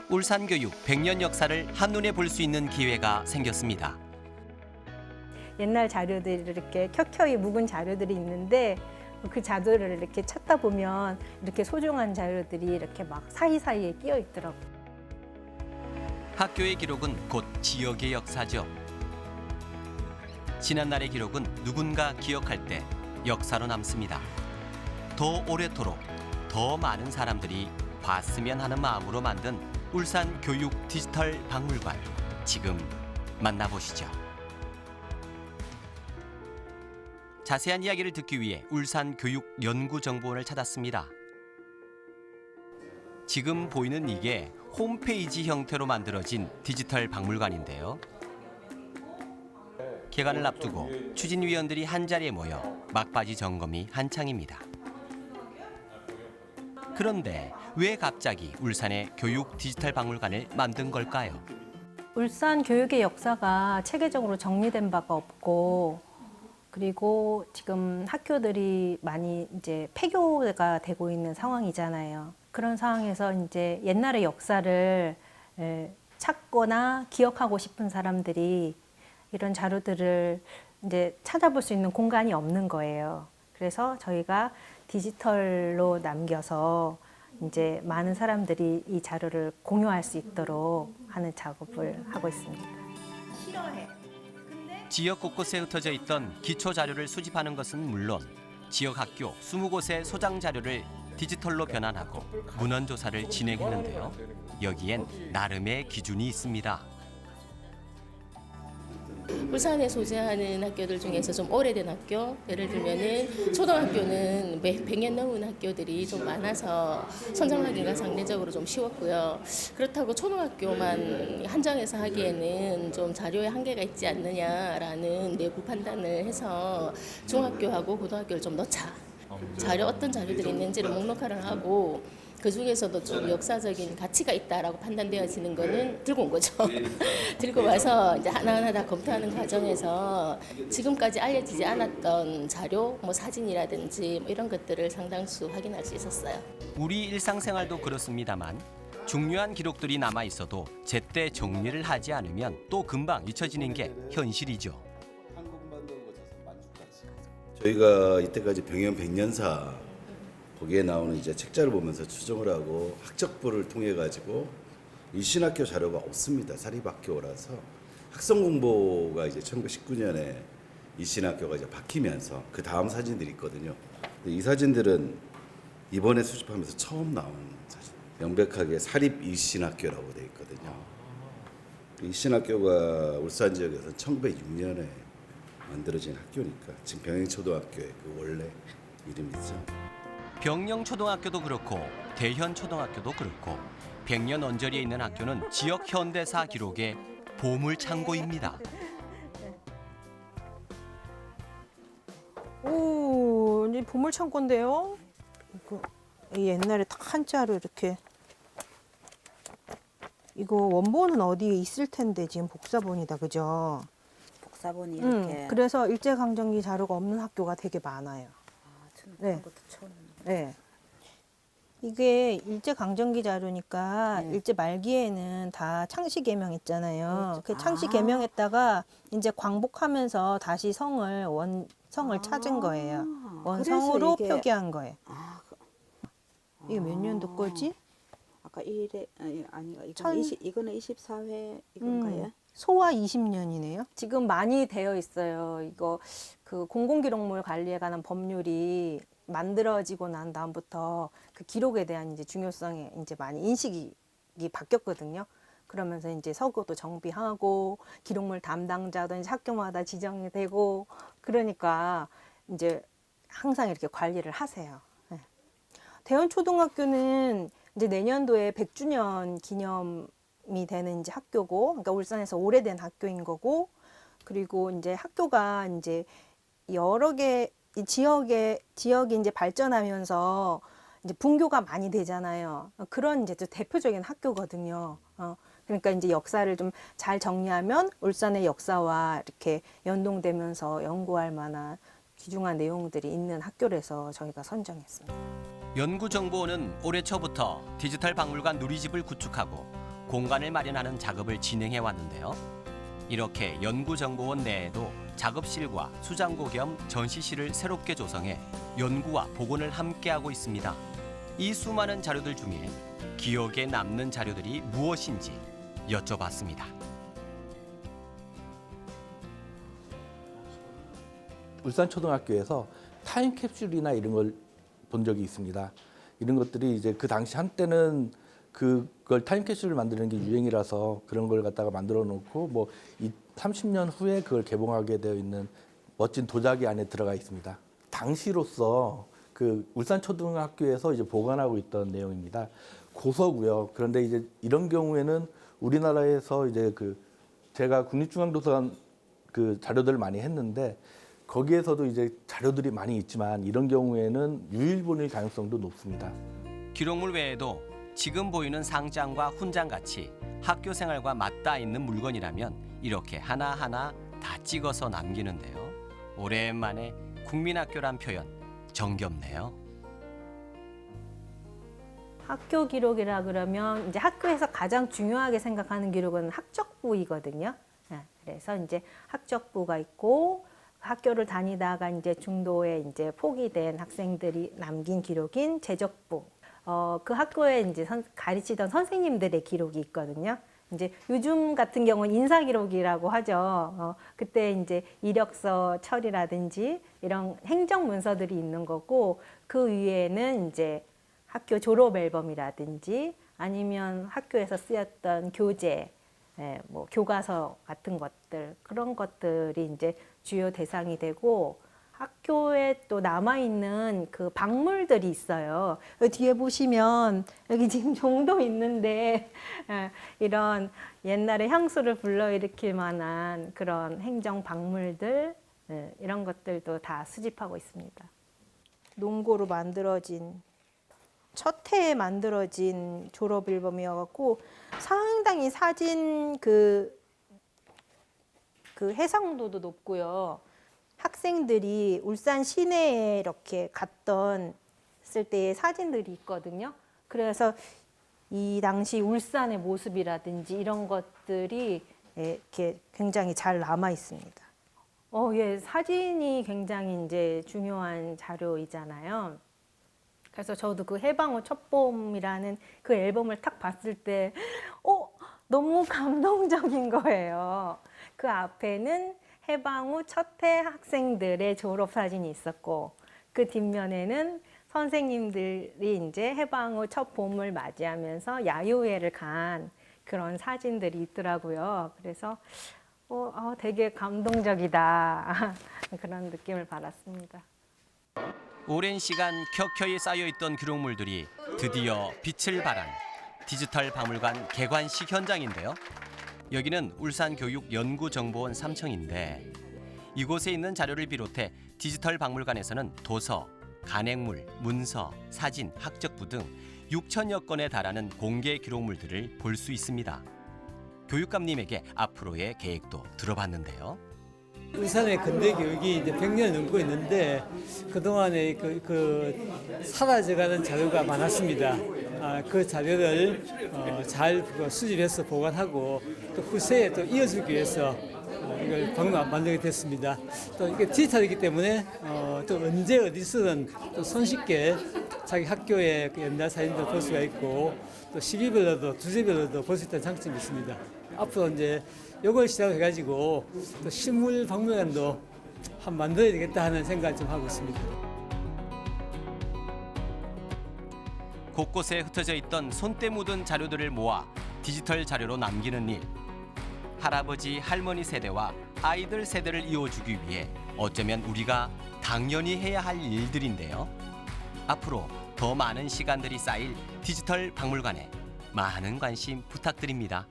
울산교육 100년 역사를 한눈에 볼 수 있는 기회가 생겼습니다. 옛날 자료들이 이렇게 켜켜이 묵은 자료들이 있는데 그 자료를 이렇게 찾다 보면 이렇게 소중한 자료들이 이렇게 막 사이사이에 끼어 있더라고요. 학교의 기록은 곧 지역의 역사죠. 지난날의 기록은 누군가 기억할 때 역사로 남습니다. 더 오래도록 더 많은 사람들이 봤으면 하는 마음으로 만든 울산 교육 디지털 박물관, 지금 만나보시죠. 자세한 이야기를 듣기 위해 울산교육연구정보원을 찾았습니다. 지금 보이는 이게 홈페이지 형태로 만들어진 디지털 박물관인데요. 개관을 앞두고 추진위원들이 한자리에 모여 막바지 점검이 한창입니다. 그런데 왜 갑자기 울산에 교육 디지털 박물관을 만든 걸까요? 울산 교육의 역사가 체계적으로 정리된 바가 없고, 그리고 지금 학교들이 많이 이제 폐교가 되고 있는 상황이잖아요. 그런 상황에서 이제 옛날의 역사를 찾거나 기억하고 싶은 사람들이 이런 자료들을 이제 찾아볼 수 있는 공간이 없는 거예요. 그래서 저희가 디지털로 남겨서 이제 많은 사람들이 이 자료를 공유할 수 있도록 하는 작업을 하고 있습니다. 지역 곳곳에 흩어져 있던 기초 자료를 수집하는 것은 물론 지역 학교 20곳의 소장 자료를 디지털로 변환하고 문헌 조사를 진행했는데요. 여기엔 나름의 기준이 있습니다. 울산에 소재하는 학교들 중에서 좀 오래된 학교, 예를 들면은 초등학교는 100년 넘은 학교들이 좀 많아서 선정하기가 상대적으로 좀 쉬웠고요. 그렇다고 초등학교만 한정해서 하기에는 좀 자료에 한계가 있지 않느냐라는 내부 판단을 해서 중학교하고 고등학교를 좀 넣자. 어떤 자료들이 있는지를 목록화를 하고 그 중에서도 좀 역사적인 가치가 있다라고 판단되어지는 거는 들고 온 거죠. 들고 와서 이제 하나하나 다 검토하는 과정에서 지금까지 알려지지 않았던 자료, 뭐 사진이라든지 뭐 이런 것들을 상당수 확인할 수 있었어요. 우리 일상생활도 그렇습니다만 중요한 기록들이 남아 있어도 제때 정리를 하지 않으면 또 금방 잊혀지는 게 현실이죠. 저희가 이때까지 병현 100년사 거기에 나오는 이제 책자를 보면서 추정을 하고 학적부를 통해 가지고 이 신학교 자료가 없습니다. 사립학교라서 학성 공보가 이제 1919년에 이 신학교가 이제 바뀌면서 그 다음 사진들이 있거든요. 이 사진들은 이번에 수집하면서 처음 나온 사진. 명백하게 사립 이신학교라고 되어 있거든요. 이 신학교가 울산 지역에서 1906년에 만들어진 학교니까 지금 병영초등학교의 그 원래 이름이죠. 병영초등학교도 그렇고 대현초등학교도 그렇고 100년 언저리에 있는 학교는 지역 현대사 기록의 보물창고입니다. 오, 이 보물창고인데요. 이거 옛날에 다 한자로 이렇게. 이거 원본은 어디에 있을 텐데 지금 복사본이다, 그죠? 복사본이 이렇게. 그래서 일제강점기 자료가 없는 학교가 되게 많아요. 그런 네. 것도 처음. 네. 이게 일제강점기 자료니까 네. 일제 말기에는 다 창씨 개명 있잖아요. 그렇죠. 그 창씨 아. 개명했다가 이제 광복하면서 다시 성을 찾은 거예요. 원성으로 그래서 이게- 표기한 거예요. 아, 이게 몇 년도 거지? 아까 1회 아니가 천- 이거는 24회 이건가요? 소와 20년이네요. 지금 많이 되어 있어요. 이거 그 공공기록물 관리에 관한 법률이 만들어지고 난 다음부터 그 기록에 대한 이제 중요성에 이제 많이 인식이 바뀌었거든요. 그러면서 이제 서고도 정비하고 기록물 담당자도 이제 학교마다 지정이 되고 그러니까 이제 항상 이렇게 관리를 하세요. 네. 대원초등학교는 이제 내년도에 100주년 기념이 되는 이제 학교고, 그러니까 울산에서 오래된 학교인 거고, 그리고 이제 학교가 이제 여러 개 이 지역이 이제 발전하면서 이제 분교가 많이 되잖아요. 그런 이제 대표적인 학교거든요. 그러니까 이제 역사를 좀 잘 정리하면 울산의 역사와 이렇게 연동되면서 연구할 만한 귀중한 내용들이 있는 학교라서 저희가 선정했습니다. 연구정보원은 올해 초부터 디지털 박물관 누리집을 구축하고 공간을 마련하는 작업을 진행해 왔는데요. 이렇게 연구정보원 내에도 작업실과 수장고 겸 전시실을 새롭게 조성해 연구와 복원을 함께하고 있습니다. 이 수많은 자료들 중에 기억에 남는 자료들이 무엇인지 여쭤봤습니다. 울산초등학교에서 타임캡슐이나 이런 걸 본 적이 있습니다. 이런 것들이 이제 그 당시 한때는 그걸 타임캡슐을 만드는 게 유행이라서 그런 걸 갖다가 만들어 놓고 뭐 이 30년 후에 그걸 개봉하게 되어 있는 멋진 도자기 안에 들어가 있습니다. 당시로서 그 울산초등학교에서 이제 보관하고 있던 내용입니다. 고서고요. 그런데 이제 이런 경우에는 우리나라에서 이제 그 제가 국립중앙도서관 그 자료들을 많이 했는데 거기에서도 이제 자료들이 많이 있지만 이런 경우에는 유일본일 가능성도 높습니다. 기록물 외에도 지금 보이는 상장과 훈장 같이 학교 생활과 맞닿아 있는 물건이라면 이렇게 하나하나 다 찍어서 남기는데요. 오랜만에 국민학교란 표현 정겹네요. 학교 기록이라 그러면 이제 학교에서 가장 중요하게 생각하는 기록은 학적부이거든요. 그래서 이제 학적부가 있고 학교를 다니다가 이제 중도에 이제 포기된 학생들이 남긴 기록인 제적부. 그 학교에 이제 가르치던 선생님들의 기록이 있거든요. 이제 요즘 같은 경우는 인사 기록이라고 하죠. 그때 이제 이력서 처리라든지 이런 행정 문서들이 있는 거고 그 위에는 이제 학교 졸업 앨범이라든지 아니면 학교에서 쓰였던 교재, 뭐 교과서 같은 것들 그런 것들이 이제 주요 대상이 되고 학교에 또 남아있는 그 박물들이 있어요. 여기 뒤에 보시면 여기 지금 종도 있는데 이런 옛날에 향수를 불러일으킬 만한 그런 행정 박물들 이런 것들도 다 수집하고 있습니다. 농고로 만들어진 첫 해에 만들어진 졸업 앨범이어갖고 상당히 사진 그 해상도도 높고요. 학생들이 울산 시내에 이렇게 갔던 쓸 때의 사진들이 있거든요. 그래서 이 당시 울산의 모습이라든지 이런 것들이 이렇게 굉장히 잘 남아 있습니다. 예, 사진이 굉장히 이제 중요한 자료이잖아요. 그래서 저도 그 해방후 첫봄이라는 그 앨범을 딱 봤을 때, 너무 감동적인 거예요. 그 앞에는 해방 후 첫 해 학생들의 졸업 사진이 있었고, 그 뒷면에는 선생님들이 이제 해방 후 첫 봄을 맞이하면서 야유회를 간 그런 사진들이 있더라고요. 그래서 되게 감동적이다 그런 느낌을 받았습니다. 오랜 시간 켜켜이 쌓여있던 기록물들이 드디어 빛을 발한 디지털 박물관 개관식 현장인데요. 여기는 울산교육연구정보원 3층인데 이곳에 있는 자료를 비롯해 디지털 박물관에서는 도서, 간행물, 문서, 사진, 학적부 등 6천여 건에 달하는 공개 기록물들을 볼 수 있습니다. 교육감님에게 앞으로의 계획도 들어봤는데요. 울산의 근대 교육이 이제 100년 넘고 있는데 그동안에 사라져가는 자료가 많았습니다. 그 자료를 잘 수집해서 보관하고 또 후세에 또 이어주기 위해서 이걸 박물관 만들게 됐습니다. 또 이게 디지털이기 때문에 또 언제 어디서든 또 손쉽게 자기 학교의 그 옛날 사진도 볼 수가 있고 또 시기별로도 주제별로도 볼 수 있다는 장점이 있습니다. 앞으로 이제 이걸 시작해가지고 또 식물 박물관도 한번 만들어야 되겠다 하는 생각을 좀 하고 있습니다. 곳곳에 흩어져 있던 손때 묻은 자료들을 모아 디지털 자료로 남기는 일. 할아버지, 할머니 세대와 아이들 세대를 이어주기 위해 어쩌면 우리가 당연히 해야 할 일들인데요. 앞으로 더 많은 시간들이 쌓일 디지털 박물관에 많은 관심 부탁드립니다.